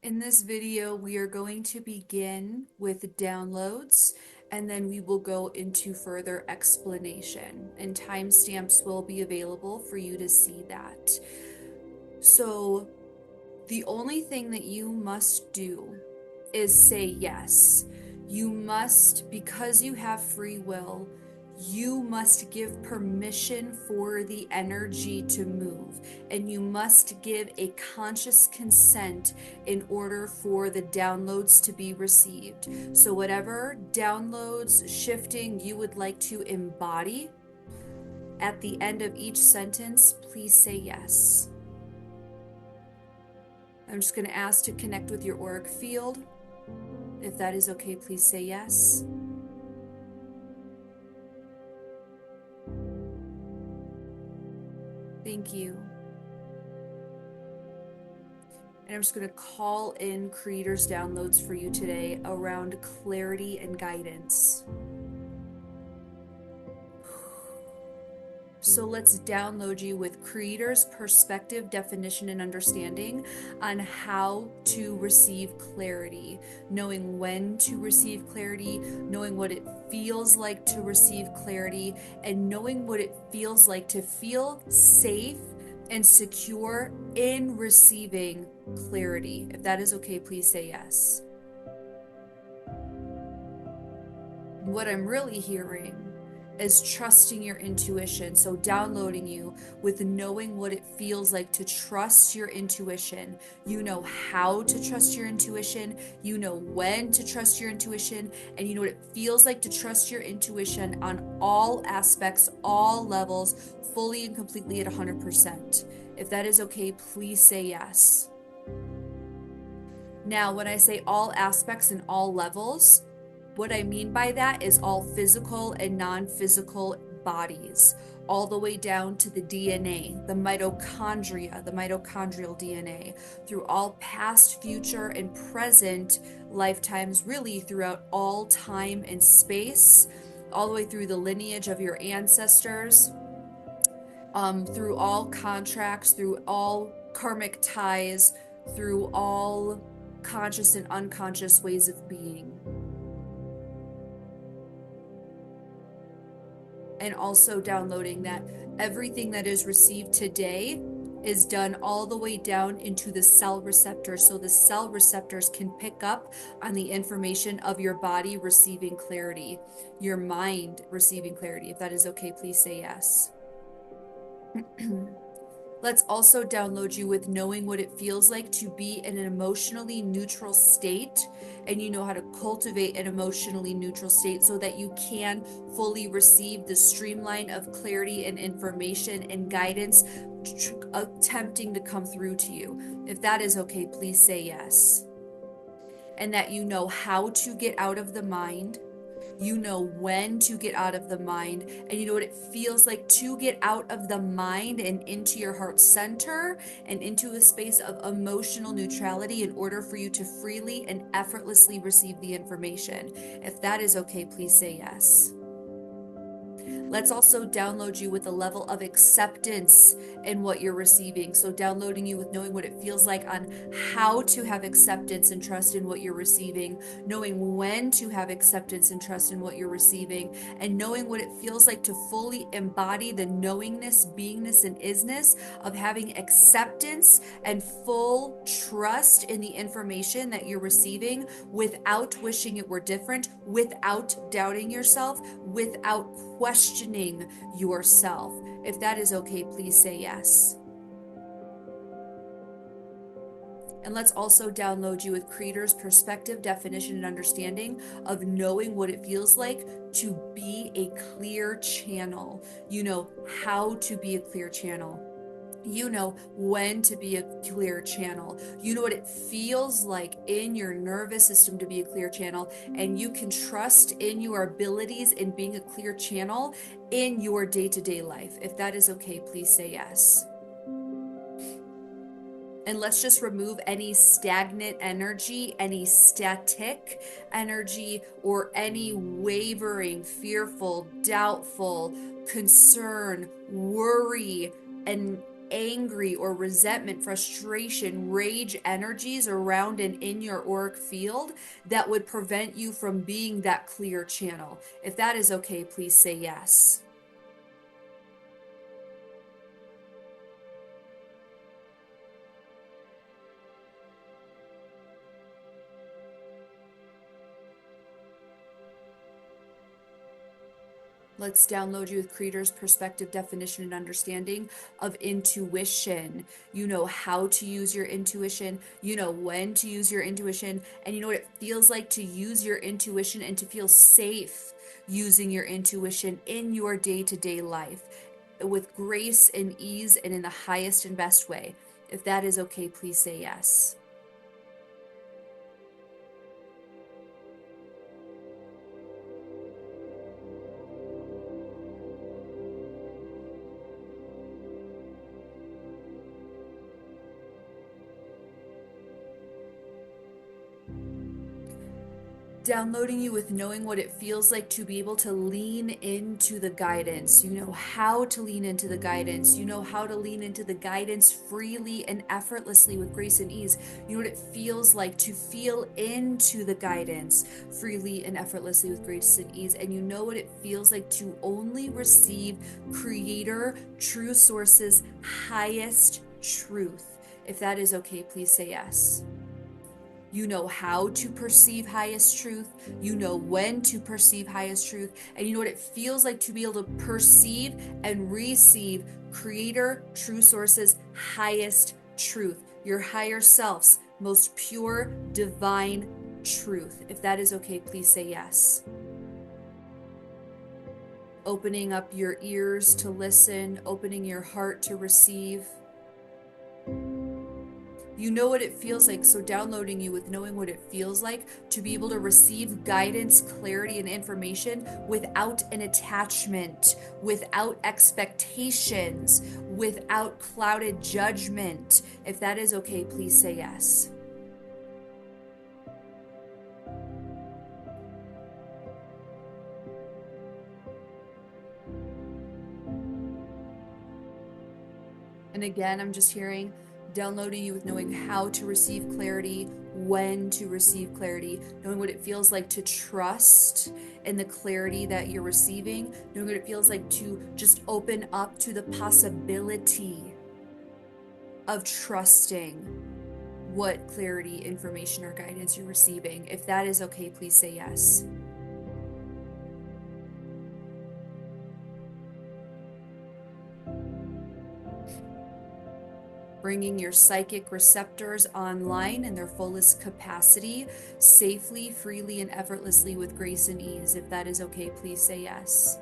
In this video, we are going to begin with downloads, and then we will go into further explanation, and timestamps will be available for you to see that. So the only thing that you must do is say yes. You must, because you have free will, you must give permission for the energy to move, and you must give a conscious consent in order for the downloads to be received. So whatever downloads, shifting you would like to embody, at the end of each sentence, please say yes. I'm just going to ask to connect with your auric field. If that is okay, please say yes. Thank you. And I'm just going to call in creators' downloads for you today around clarity and guidance. So let's download you with creators' perspective, definition, and understanding on how to receive clarity, knowing when to receive clarity, knowing what it feels like to receive clarity, and knowing what it feels like to feel safe and secure in receiving clarity. If that is okay, please say yes. What I'm really hearing is trusting your intuition. So downloading you with knowing what it feels like to trust your intuition. You know how to trust your intuition. You know when to trust your intuition. And you know what it feels like to trust your intuition on all aspects, all levels, fully and completely at 100%. If that is okay, please say yes. Now, when I say all aspects and all levels, what I mean by that is all physical and non-physical bodies, all the way down to the DNA, the mitochondria, the mitochondrial DNA, through all past, future, and present lifetimes, really throughout all time and space, all the way through the lineage of your ancestors, through all contracts, through all karmic ties, through all conscious and unconscious ways of being. And also downloading that everything that is received today is done all the way down into the cell receptors. So the cell receptors can pick up on the information of your body receiving clarity, your mind receiving clarity. If that is okay, please say yes. Let's also download you with knowing what it feels like to be in an emotionally neutral state, and you know how to cultivate an emotionally neutral state so that you can fully receive the streamline of clarity and information and guidance attempting to come through to you. If that is okay, please say yes. And that you know how to get out of the mind. You know when to get out of the mind, and you know what it feels like to get out of the mind and into your heart center and into a space of emotional neutrality in order for you to freely and effortlessly receive the information. If that is okay, please say yes. Let's also download you with a level of acceptance in what you're receiving. So downloading you with knowing what it feels like on how to have acceptance and trust in what you're receiving, knowing when to have acceptance and trust in what you're receiving, and knowing what it feels like to fully embody the knowingness, beingness, and isness of having acceptance and full trust in the information that you're receiving without wishing it were different, without doubting yourself, without questioning yourself. If that is okay, please say yes. And let's also download you with creators' perspective, definition, and understanding of knowing what it feels like to be a clear channel. You know how to be a clear channel. You know when to be a clear channel. You know what it feels like in your nervous system to be a clear channel, and you can trust in your abilities in being a clear channel in your day-to-day life. If that is okay, please say yes. And let's just remove any stagnant energy, any static energy, or any wavering, fearful, doubtful, concern, worry, and angry or resentment, frustration, rage energies around and in your auric field that would prevent you from being that clear channel. If that is okay, please say yes. Let's download you with Creator's perspective, definition, and understanding of intuition. You know how to use your intuition. You know when to use your intuition. And you know what it feels like to use your intuition and to feel safe using your intuition in your day-to-day life with grace and ease and in the highest and best way. If that is okay, please say yes. Downloading you with knowing what it feels like to be able to lean into the guidance. You know how to lean into the guidance. You know how to lean into the guidance freely and effortlessly with grace and ease. You know what it feels like to feel into the guidance freely and effortlessly with grace and ease. And you know what it feels like to only receive Creator, true source's highest truth. If that is okay, please say yes. You know how to perceive highest truth. You know when to perceive highest truth. And you know what it feels like to be able to perceive and receive Creator, true source's highest truth. Your higher self's most pure, divine truth. If that is okay, please say yes. Opening up your ears to listen, opening your heart to receive. You know what it feels like, so downloading you with knowing what it feels like to be able to receive guidance, clarity, and information without an attachment, without expectations, without clouded judgment. If that is okay, please say yes. And again, I'm just hearing downloading you with knowing how to receive clarity, when to receive clarity, knowing what it feels like to trust in the clarity that you're receiving, knowing what it feels like to just open up to the possibility of trusting what clarity, information, or guidance you're receiving. If that is okay, please say yes. Bringing your psychic receptors online in their fullest capacity, safely, freely, and effortlessly with grace and ease. If that is okay, please say yes.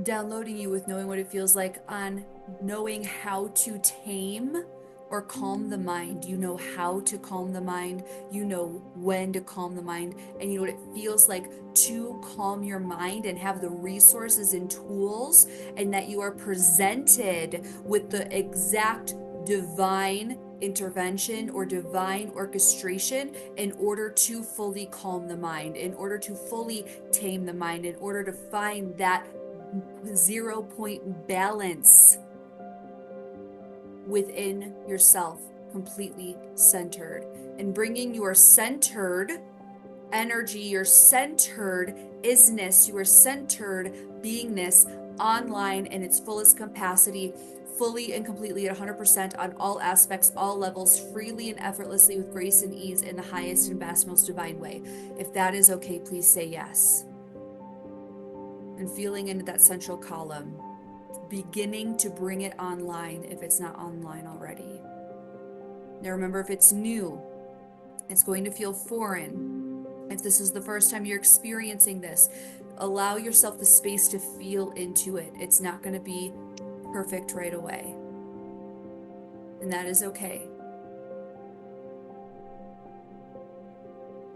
Downloading you with knowing what it feels like on knowing how to tame or calm the mind. You know how to calm the mind. You know when to calm the mind. And you know what it feels like to calm your mind and have the resources and tools, and that you are presented with the exact divine intervention or divine orchestration in order to fully calm the mind, in order to fully tame the mind, in order to find that 0 point balance within yourself, completely centered, and bringing your centered energy, your centered isness, your centered beingness online in its fullest capacity, fully and completely at 100% on all aspects, all levels, freely and effortlessly with grace and ease in the highest and best, most divine way. If that is okay, please say yes. And feeling into that central column, beginning to bring it online if it's not online already. Now remember, if it's new, it's going to feel foreign. If this is the first time you're experiencing this, allow yourself the space to feel into it. It's not going to be perfect right away. And that is okay.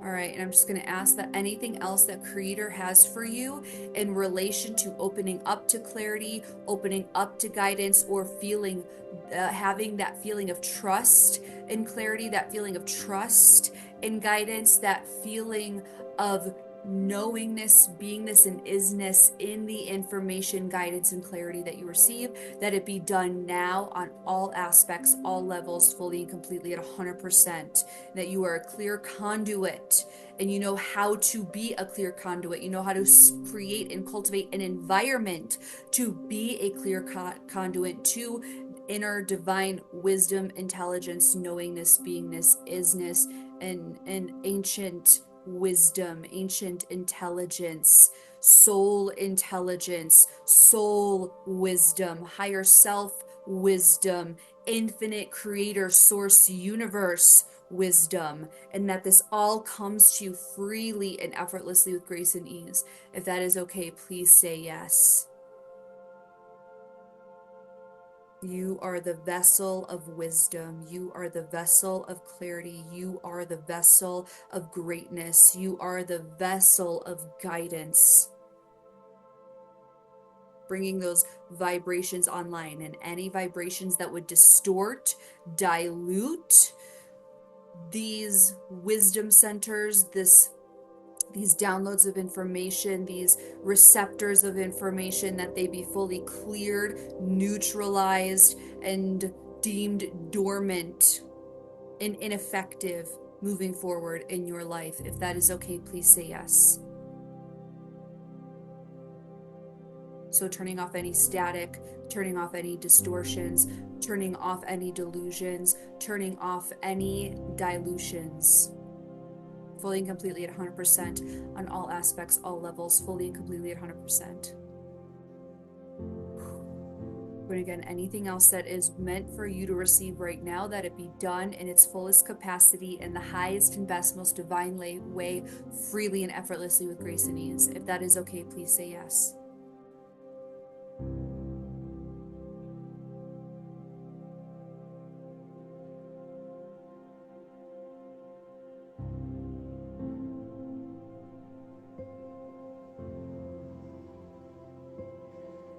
All right, and I'm just going to ask that anything else that Creator has for you in relation to opening up to clarity, opening up to guidance, or feeling, having that feeling of trust and clarity, that feeling of trust and guidance, that feeling of knowingness, beingness, and isness in the information, guidance, and clarity that you receive, that it be done now on all aspects, all levels, fully and completely at 100%, that you are a clear conduit and you know how to be a clear conduit. You know how to create and cultivate an environment to be a clear conduit to inner divine wisdom, intelligence, knowingness, beingness, isness, and ancient wisdom, ancient intelligence, soul intelligence, soul wisdom, higher self wisdom, infinite creator source universe wisdom, and that this all comes to you freely and effortlessly with grace and ease. If that is okay, please say yes. You are the vessel of wisdom. You are the vessel of clarity. You are the vessel of greatness. You are the vessel of guidance. Bringing those vibrations online, and any vibrations that would distort, dilute these wisdom centers, these downloads of information, these receptors of information, that they be fully cleared, neutralized, and deemed dormant and ineffective moving forward in your life. If that is okay, please say yes. So turning off any static, turning off any distortions, turning off any delusions, turning off any dilutions. Fully and completely at 100% on all aspects, all levels, fully and completely at 100%. But again, anything else that is meant for you to receive right now, that it be done in its fullest capacity in the highest and best, most divine way, freely and effortlessly with grace and ease. If that is okay, please say yes.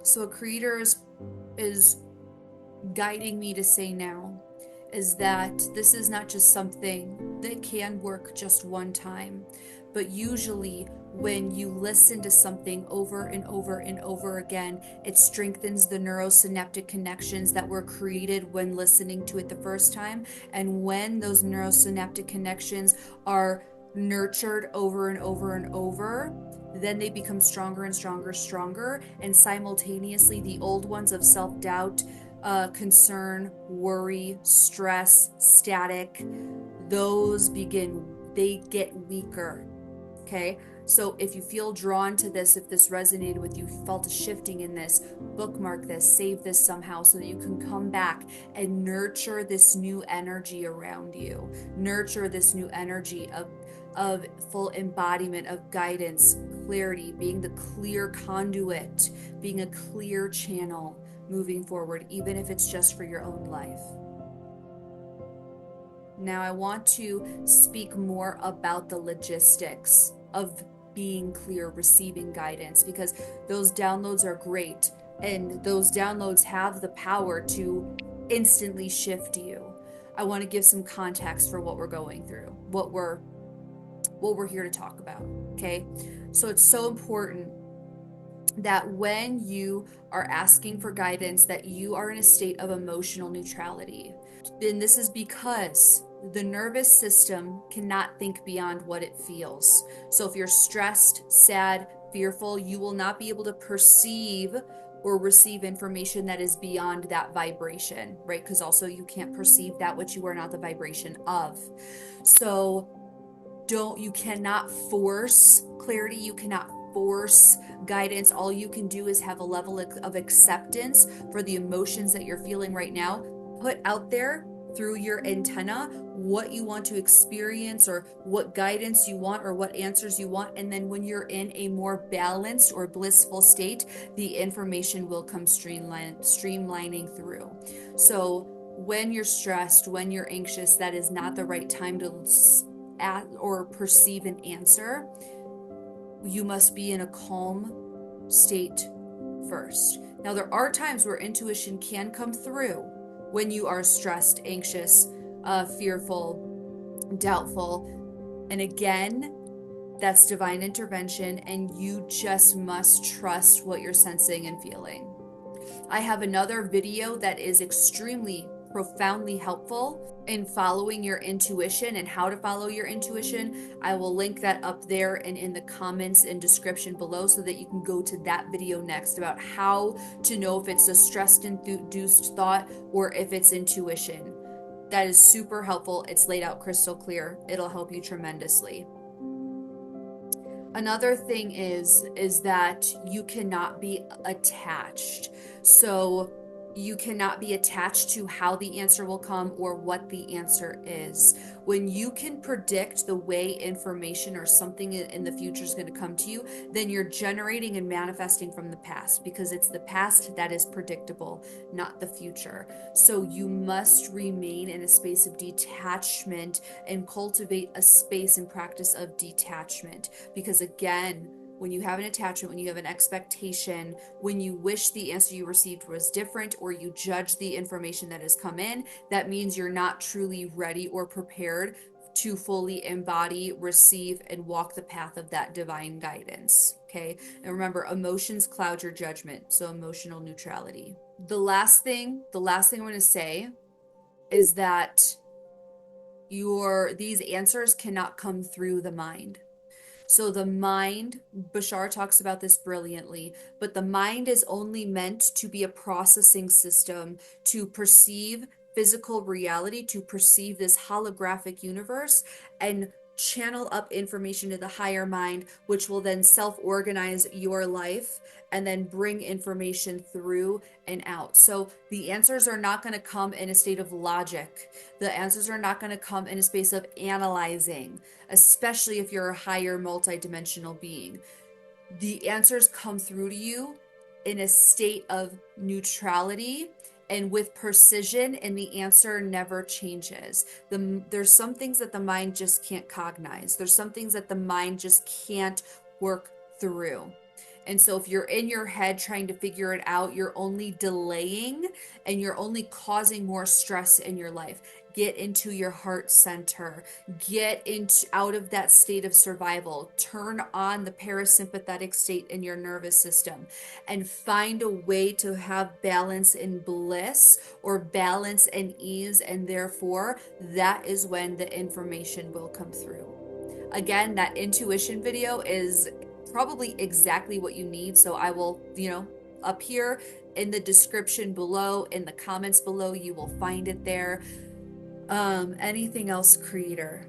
So a creator is guiding me to say now is that this is not just something that can work just one time, but usually when you listen to something over and over and over again, it strengthens the neurosynaptic connections that were created when listening to it the first time. And when those neurosynaptic connections are nurtured over and over and over, then they become stronger and stronger, and simultaneously the old ones of self-doubt, concern, worry, stress, static, they get weaker. Okay, so if you feel drawn to this, if this resonated with you, if you felt a shifting in this, bookmark this, save this somehow so that you can come back and nurture this new energy around you. Nurture this new energy of full embodiment of guidance, clarity, being the clear conduit, being a clear channel moving forward, even if it's just for your own life. Now I want to speak more about the logistics of being clear, receiving guidance, because those downloads are great, and those downloads have the power to instantly shift you. I want to give some context for what we're going through, what we're here to talk about, okay? So it's so important that when you are asking for guidance, that you are in a state of emotional neutrality. And this is because the nervous system cannot think beyond what it feels. So if you're stressed, sad, fearful, you will not be able to perceive or receive information that is beyond that vibration, right? Because also you can't perceive that which you are not the vibration of. So you cannot force clarity, you cannot force guidance. All you can do is have a level of acceptance for the emotions that you're feeling right now. Put out there through your antenna what you want to experience, or what guidance you want, or what answers you want. And then when you're in a more balanced or blissful state, the information will come streamlining through. So when you're stressed, when you're anxious, that is not the right time to or perceive an answer. You must be in a calm state first. Now, there are times where intuition can come through when you are stressed, anxious, fearful, doubtful. And again, that's divine intervention, and you just must trust what you're sensing and feeling. I have another video that is extremely profoundly helpful in following your intuition and how to follow your intuition. I will link that up there and in the comments and description below so that you can go to that video next about how to know if it's a stress-induced thought or if it's intuition. That is super helpful. It's laid out crystal clear. It'll help you tremendously. Another thing is that you cannot be attached. So you cannot be attached to how the answer will come or what the answer is. When you can predict the way information or something in the future is going to come to you, then you're generating and manifesting from the past, because it's the past that is predictable, not the future. So you must remain in a space of detachment and cultivate a space and practice of detachment, because again, when you have an attachment, when you have an expectation, when you wish the answer you received was different, or you judge the information that has come in, that means you're not truly ready or prepared to fully embody, receive, and walk the path of that divine guidance. Okay. And remember, emotions cloud your judgment. So emotional neutrality. The last thing I want to say is that these answers cannot come through the mind. So the mind, Bashar talks about this brilliantly, but the mind is only meant to be a processing system to perceive physical reality, to perceive this holographic universe and channel up information to the higher mind, which will then self-organize your life and then bring information through and out. So the answers are not going to come in a state of logic. The answers are not going to come in a space of analyzing, especially if you're a higher multidimensional being. The answers come through to you in a state of neutrality and with precision, and the answer never changes. There's some things that the mind just can't cognize. There's some things that the mind just can't work through. And so if you're in your head trying to figure it out, you're only delaying and you're only causing more stress in your life. Get into your heart center. Get out of that state of survival. Turn on the parasympathetic state in your nervous system and find a way to have balance and bliss, or balance and ease. And therefore, that is when the information will come through. Again, that intuition video is probably exactly what you need. So I will, up here in the description below, in the comments below, you will find it there. Anything else, creator?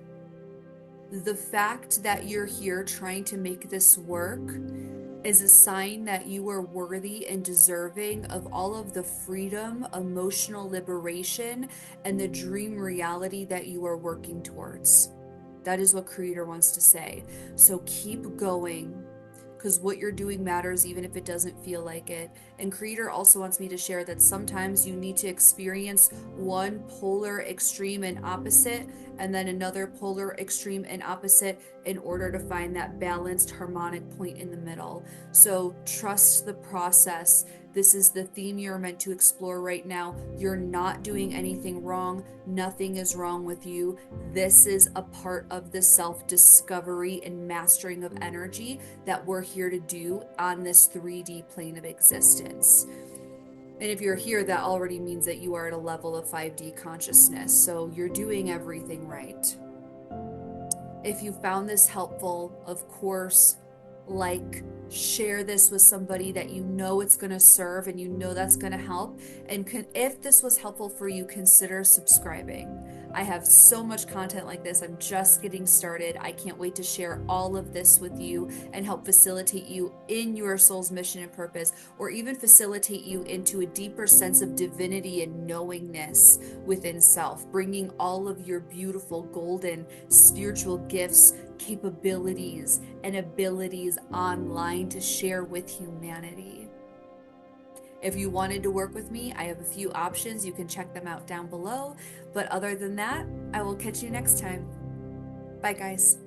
The fact that you're here trying to make this work is a sign that you are worthy and deserving of all of the freedom, emotional liberation, and the dream reality that you are working towards. That is what creator wants to say. So keep going, because what you're doing matters even if it doesn't feel like it. And creator also wants me to share that sometimes you need to experience one polar extreme and opposite, and then another polar extreme and opposite, in order to find that balanced harmonic point in the middle. So trust the process. This is the theme you're meant to explore right now. You're not doing anything wrong. Nothing is wrong with you. This is a part of the self-discovery and mastering of energy that we're here to do on this 3D plane of existence. And if you're here, that already means that you are at a level of 5D consciousness. So you're doing everything right. If you found this helpful, of course, share this with somebody that you know it's going to serve and you know that's going to help. And if this was helpful for you, consider subscribing. I have so much content like this. I'm just getting started. I can't wait to share all of this with you and help facilitate you in your soul's mission and purpose, or even facilitate you into a deeper sense of divinity and knowingness within self, bringing all of your beautiful golden spiritual gifts, capabilities, and abilities online to share with humanity. If you wanted to work with me, I have a few options. You can check them out down below. But other than that, I will catch you next time. Bye, guys.